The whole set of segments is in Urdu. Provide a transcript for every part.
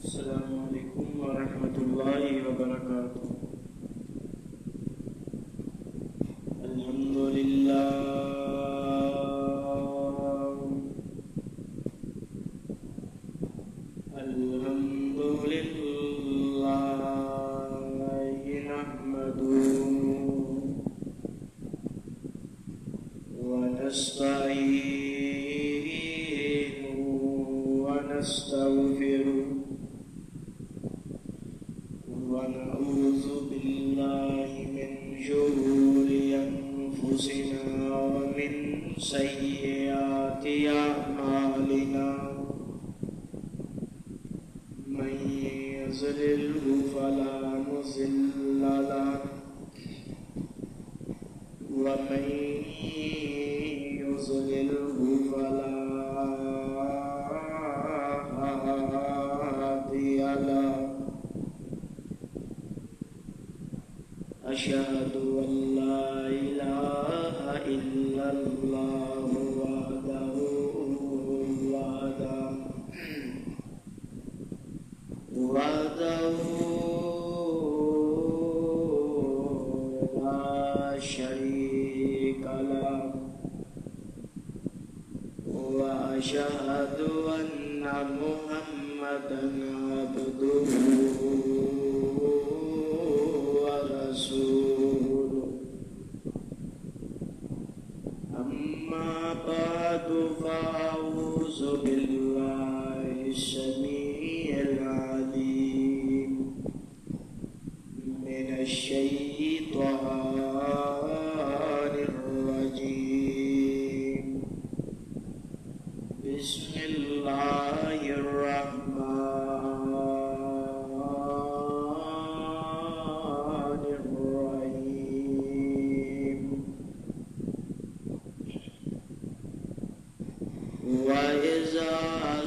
السلام علیکم ورحمۃ اللہ وبرکاتہ۔ الحمد للہ الحمد للہ نحمدہ ونستعینہ ونستغفرہ ونعوذ باللہ من شرور انفسنا ومن سیئات اعمالنا من یضللہ فلا مضل لہ ومن یضللہ فلا هادی لہ۔ أشهد أن لا إله إلا الله وحده لا شريك له، وأشهد أن محمدا عبده ورسوله. أما بعد فأعوذ بالله السميع العليم من الشيطان الرجيم. بسم الله الرحمن الرحيم. وإذا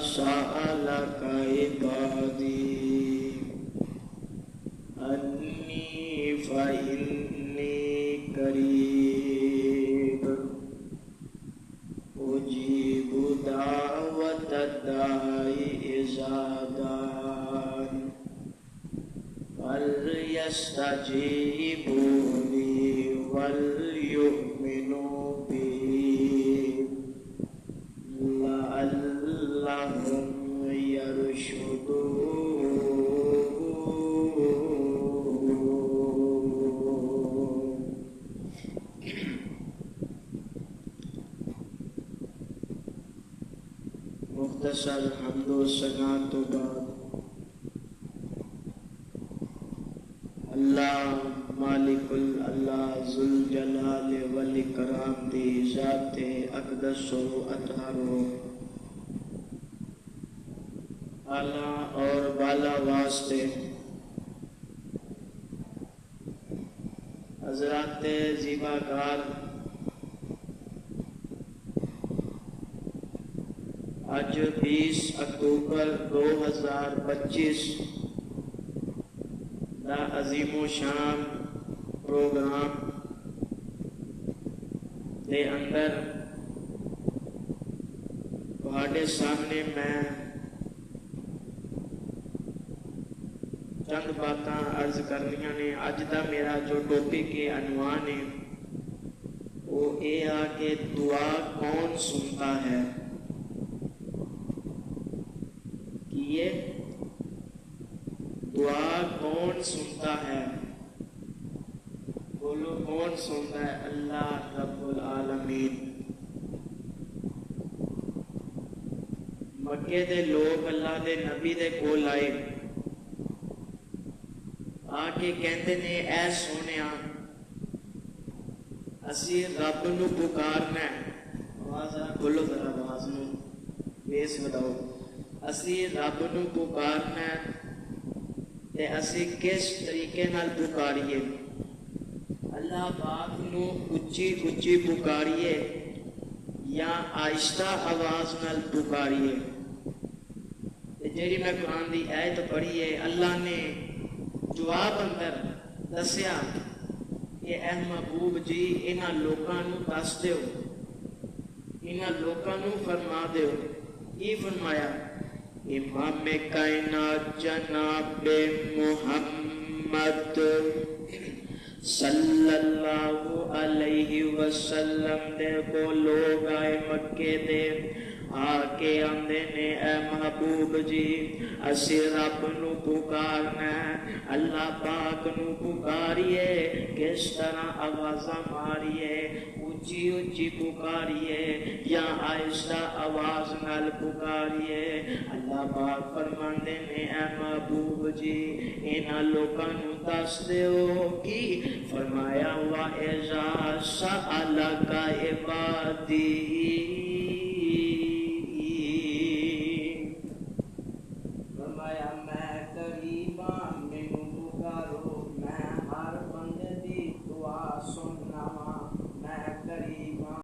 سألك عبادي أني فإني قريب أجيب دعوة الداع إذا دعان فليستجيبوا لي وليؤمنوا بي لعلهم يرشدون. مختصر حمد و ثنا تو بعد اللہ مالک اللہ ذوالجلال والاکرام دی ذات اقدس و اطہر و اعلیٰ اور بالا واسطے حضرات زیبا کار آج 20 اکتوبر 2025 دا عظیم و شان پروگرام دے اندر تہاڈے سامنے میں چند باتاں عرض کرنیاں نے۔ اج دا میرا جو ٹاپک کے عنوان ہے وہ یہ آ کہ دعا کون سنتا ہے۔ یہ دعا کون سنتا ہے؟ بولو کون سنتا ہے؟ اللہ رب العالمین۔ مکے دے لوگ اللہ دے نبی دے کول آئے، آ کے کہتے نے اے سونیا اسی رب نو پکارنا ہے۔ آواز بولو ذرا، آواز نو بیس بتاؤ۔ اسی رب نو پکارنا ہے تے اسی کس طریقے نال پکاریے؟ اللہ پاک نو اچھی اچھی پکاریے یا آہستہ آواز نال پکاریے؟ جیڑی میں قرآن دی آیت پڑھی ہے، اللہ نے جواب اندر دسیا کہ اے محبوب جی انہاں لوکاں نو دس دیو، انہاں لوکاں نو فرما دیو۔ کی فرمایا؟ امام کائنات جناب محمد صلی اللہ علیہ وسلم دے کو لوگ آئے مکے دے آکے آندے نے اے محبوب جی اسی رب نو پکارنا ہے اللہ پاک نو پکاریے کس طرح آوازاں ماریے اچھی اچھی پکاریے یا آہستہ آواز نال پکاریے اللہ پاک فرماندے نے اے محبوب جی انہاں لوکاں نو دس دیو کی فرمایا وَإِذَا سَأَلَكَ عِبَادِي